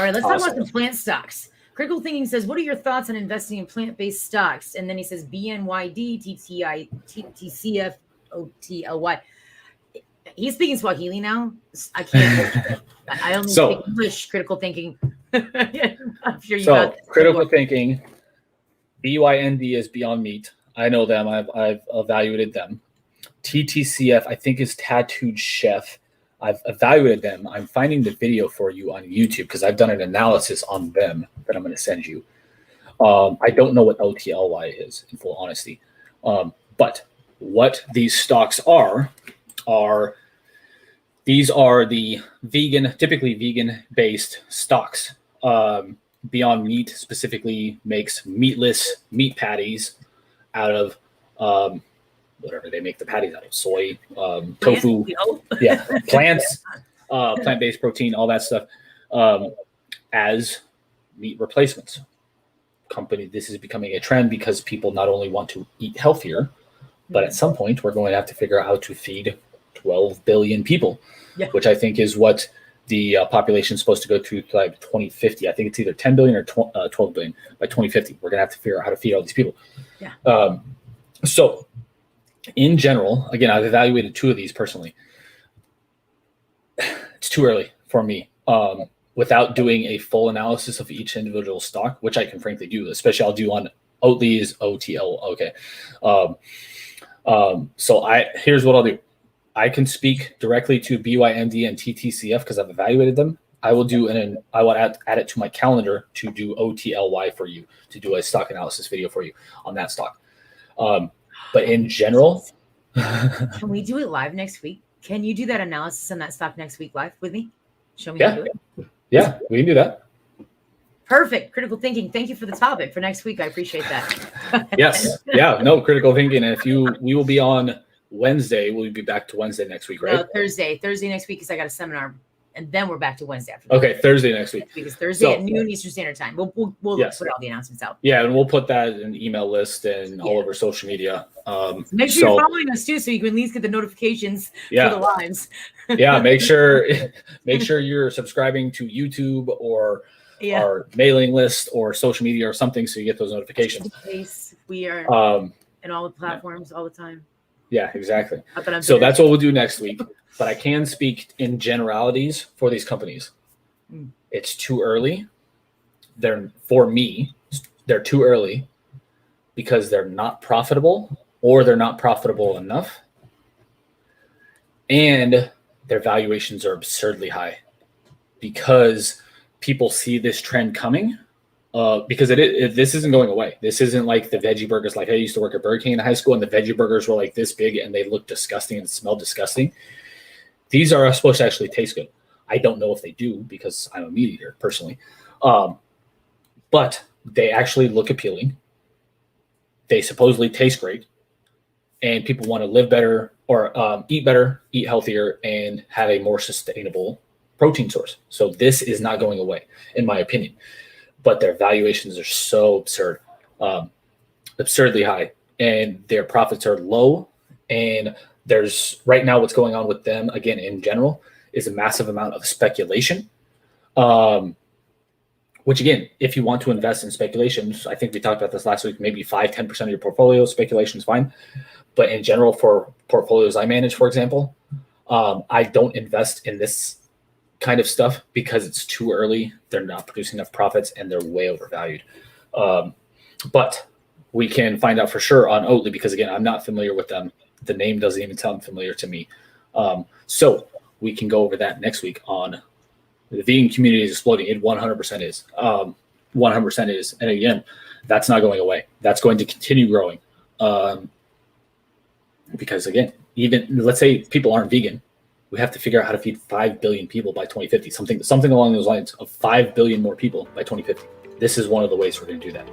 right, let's talk about some plant stocks. Critical Thinking says, what are your thoughts on investing in plant-based stocks? And then he says BYND, TTCF, OTLY. He's speaking Swahili now. I can't. I only speak English. Critical Thinking. I'm sure you got Critical Thinking. BYND is Beyond Meat. I know them. I've evaluated them. TTCF, I think, is Tattooed Chef. I've evaluated them. I'm finding the video for you on YouTube because I've done an analysis on them that I'm going to send you. I don't know what OTLY is, in full honesty. But what these stocks are these are the typically vegan-based stocks. Beyond Meat specifically makes meatless meat patties out of whatever they make the patties out of, soy, tofu, plants, plant-based protein, all that stuff, as meat replacements. This is becoming a trend because people not only want to eat healthier, but at some point we're going to have to figure out how to feed 12 billion people, which I think is what the population is supposed to go to like 2050. I think it's either 10 billion or 12 billion by 2050. We're going to have to figure out how to feed all these people. So in general, again, I've evaluated 2 of these personally. It's too early for me without doing a full analysis of each individual stock, which I can frankly do, especially I'll do on OTLY's OTL. Okay. So here's what I'll do. I can speak directly to BYND and TTCF because I've evaluated them. I will do I will add it to my calendar to do OTLY for you, to do a stock analysis video for you on that stock. But in general, can we do it live next week? Can you do that analysis on that stock next week live with me? Show me how to do it. Yeah, we can do that. Perfect. Critical Thinking. Thank you for the topic for next week. I appreciate that. Yes. Yeah. No, Critical Thinking. And we will be on Wednesday. We'll be back to Wednesday next week, right? No, Thursday. Thursday next week because I got a seminar, and then we're back to Wednesday after that. Okay, Thursday next week. Because Thursday at noon Eastern Standard Time. We'll put all the announcements out. Yeah, and we'll put that in an email list and all over social media. Make sure you're following us too, so you can at least get the notifications for the lives. Make sure you're subscribing to YouTube or our mailing list or social media or something, so you get those notifications. In case we are in all the platforms all the time. Yeah, exactly. So that's what we'll do next week. But I can speak in generalities for these companies. It's too early. For me, they're too early because they're not profitable or they're not profitable enough. And their valuations are absurdly high because people see this trend coming. Because this isn't going away. This isn't like the veggie burgers. Like I used to work at Burger King in high school, and the veggie burgers were like this big, and they looked disgusting and smelled disgusting. These are supposed to actually taste good. I don't know if they do because I'm a meat eater personally, but they actually look appealing. They supposedly taste great, and people want to live better or eat better, eat healthier, and have a more sustainable protein source. So this is not going away, in my opinion. But their valuations are so absurd, absurdly high, and their profits are low. And there's right now what's going on with them, again, in general, is a massive amount of speculation, which, again, if you want to invest in speculations, I think we talked about this last week, maybe 5-10% of your portfolio, speculation is fine. But in general, for portfolios I manage, for example, I don't invest in this kind of stuff because it's too early. They're not producing enough profits and they're way overvalued. But we can find out for sure on OTLY because, again, I'm not familiar with them. The name doesn't even sound familiar to me. So we can go over that next week on the vegan community is exploding. It 100% is. 100% is. And again, that's not going away. That's going to continue growing. Because, again, even let's say people aren't vegan. We have to figure out how to feed 5 billion people by 2050, something along those lines of 5 billion more people by 2050. This is one of the ways we're going to do that.